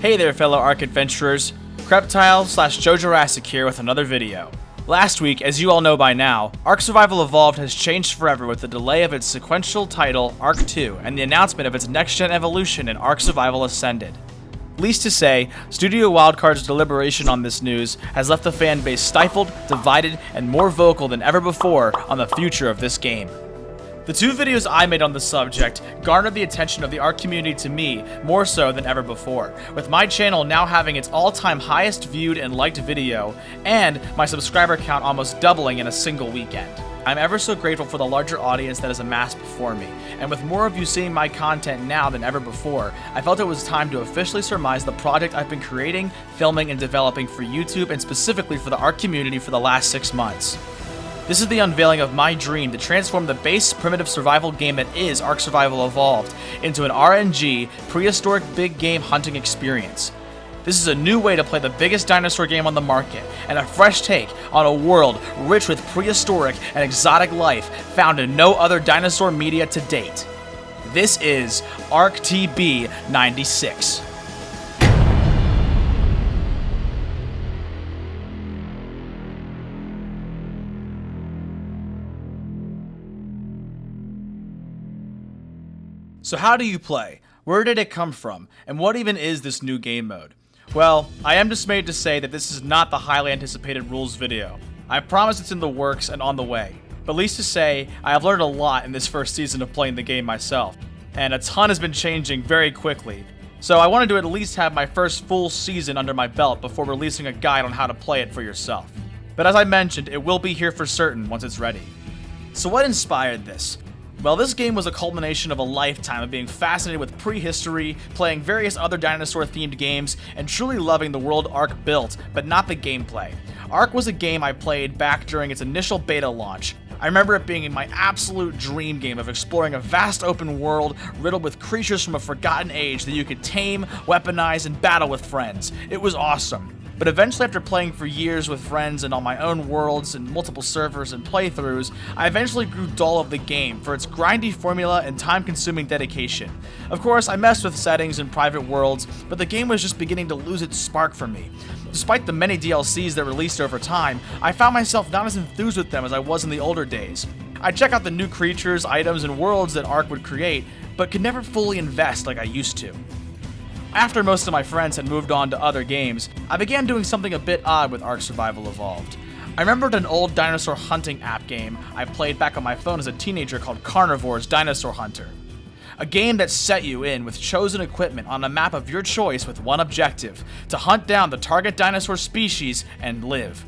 Hey there fellow Ark adventurers, Creptile/Joe Jurassic here with another video. Last week, as you all know by now, Ark Survival Evolved has changed forever with the delay of its sequential title, Ark 2, and the announcement of its next-gen evolution in Ark Survival Ascended. Least to say, Studio Wildcard's deliberation on this news has left the fan base stifled, divided, and more vocal than ever before on the future of this game. The two videos I made on the subject garnered the attention of the Ark community to me more so than ever before, with my channel now having its all-time highest viewed and liked video, and my subscriber count almost doubling in a single weekend. I'm ever so grateful for the larger audience that has amassed before me, and with more of you seeing my content now than ever before, I felt it was time to officially surmise the project I've been creating, filming, and developing for YouTube and specifically for the Ark community for the last 6 months. This is the unveiling of my dream to transform the base primitive survival game that is Ark Survival Evolved into an RNG, prehistoric big game hunting experience. This is a new way to play the biggest dinosaur game on the market, and a fresh take on a world rich with prehistoric and exotic life found in no other dinosaur media to date. This is Ark TB 96. So how do you play? Where did it come from? And what even is this new game mode? Well, I am dismayed to say that this is not the highly anticipated rules video. I promise it's in the works and on the way. But least to say, I have learned a lot in this first season of playing the game myself, and a ton has been changing very quickly. So I wanted to at least have my first full season under my belt before releasing a guide on how to play it for yourself. But as I mentioned, it will be here for certain once it's ready. So what inspired this? Well, this game was a culmination of a lifetime of being fascinated with prehistory, playing various other dinosaur-themed games, and truly loving the world Ark built, but not the gameplay. Ark was a game I played back during its initial beta launch. I remember it being my absolute dream game of exploring a vast open world riddled with creatures from a forgotten age that you could tame, weaponize, and battle with friends. It was awesome. But eventually, after playing for years with friends and on my own worlds and multiple servers and playthroughs, I eventually grew dull of the game for its grindy formula and time-consuming dedication. Of course, I messed with settings and private worlds, but the game was just beginning to lose its spark for me. Despite the many DLCs that released over time, I found myself not as enthused with them as I was in the older days. I'd check out the new creatures, items, and worlds that Ark would create, but could never fully invest like I used to. After most of my friends had moved on to other games, I began doing something a bit odd with Ark Survival Evolved. I remembered an old dinosaur hunting app game I played back on my phone as a teenager called Carnivore's Dinosaur Hunter. A game that set you in with chosen equipment on a map of your choice with one objective, to hunt down the target dinosaur species and live.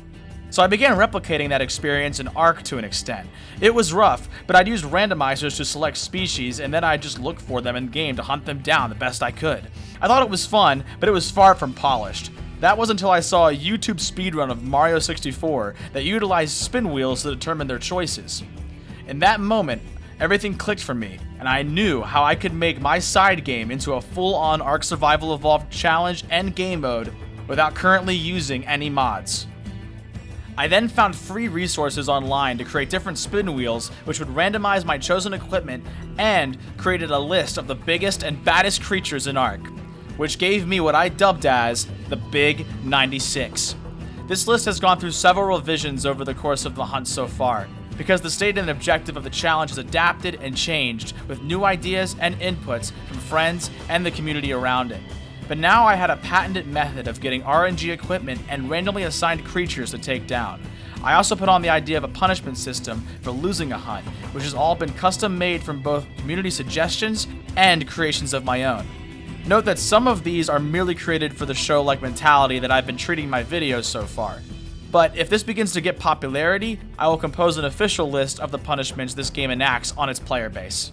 So I began replicating that experience in Ark to an extent. It was rough, but I'd use randomizers to select species and then I'd just look for them in game to hunt them down the best I could. I thought it was fun, but it was far from polished. That was until I saw a YouTube speedrun of Mario 64 that utilized spin wheels to determine their choices. In that moment, everything clicked for me, and I knew how I could make my side game into a full-on Ark Survival Evolved challenge and game mode without currently using any mods. I then found free resources online to create different spin wheels which would randomize my chosen equipment and created a list of the biggest and baddest creatures in Ark, which gave me what I dubbed as the Big 96. This list has gone through several revisions over the course of the hunt so far, because the state and objective of the challenge has adapted and changed with new ideas and inputs from friends and the community around it. But now I had a patented method of getting RNG equipment and randomly assigned creatures to take down. I also put on the idea of a punishment system for losing a hunt, which has all been custom made from both community suggestions and creations of my own. Note that some of these are merely created for the show-like mentality that I've been treating my videos so far. But if this begins to get popularity, I will compose an official list of the punishments this game enacts on its player base.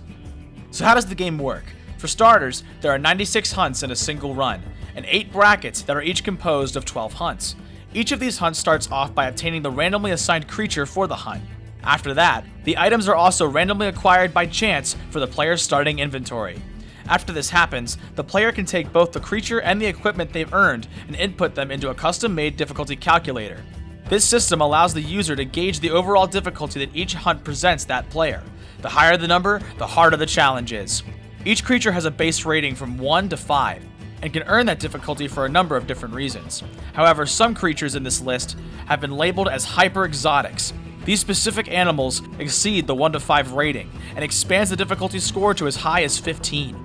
So how does the game work? For starters, there are 96 hunts in a single run, and 8 brackets that are each composed of 12 hunts. Each of these hunts starts off by obtaining the randomly assigned creature for the hunt. After that, the items are also randomly acquired by chance for the player's starting inventory. After this happens, the player can take both the creature and the equipment they've earned and input them into a custom-made difficulty calculator. This system allows the user to gauge the overall difficulty that each hunt presents that player. The higher the number, the harder the challenge is. Each creature has a base rating from 1 to 5. and can earn that difficulty for a number of different reasons. However, some creatures in this list have been labeled as hyper exotics. These specific animals exceed the 1 to 5 rating and expands the difficulty score to as high as 15.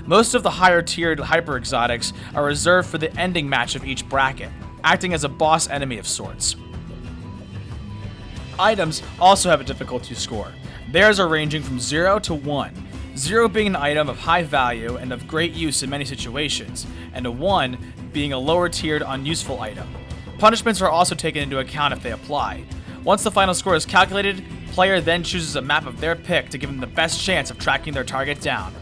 Most of the higher tiered hyper exotics are reserved for the ending match of each bracket, acting as a boss enemy of sorts. Items also have a difficulty score. Theirs are ranging from 0 to 1. 0 being an item of high value and of great use in many situations, and a 1 being a lower tiered unuseful item. Punishments are also taken into account if they apply. Once the final score is calculated, player then chooses a map of their pick to give them the best chance of tracking their target down.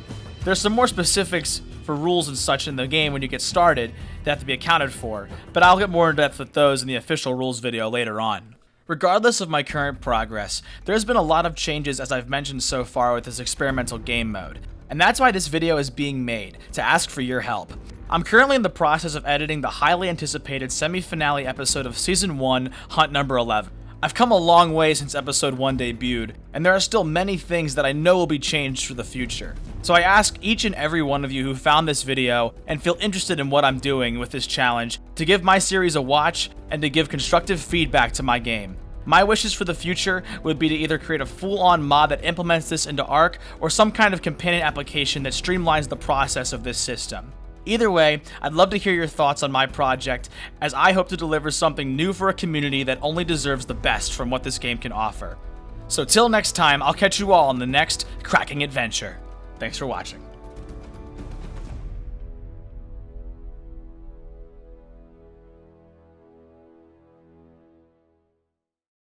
There's some more specifics for rules and such in the game when you get started that have to be accounted for, but I'll get more in depth with those in the official rules video later on. Regardless of my current progress, there's been a lot of changes as I've mentioned so far with this experimental game mode, and that's why this video is being made, to ask for your help. I'm currently in the process of editing the highly anticipated semi-finale episode of Season 1, Hunt Number 11. I've come a long way since episode 1 debuted, and there are still many things that I know will be changed for the future. So I ask each and every one of you who found this video and feel interested in what I'm doing with this challenge to give my series a watch and to give constructive feedback to my game. My wishes for the future would be to either create a full-on mod that implements this into Ark or some kind of companion application that streamlines the process of this system. Either way, I'd love to hear your thoughts on my project, as I hope to deliver something new for a community that only deserves the best from what this game can offer. So till next time, I'll catch you all on the next cracking adventure. Thanks for watching.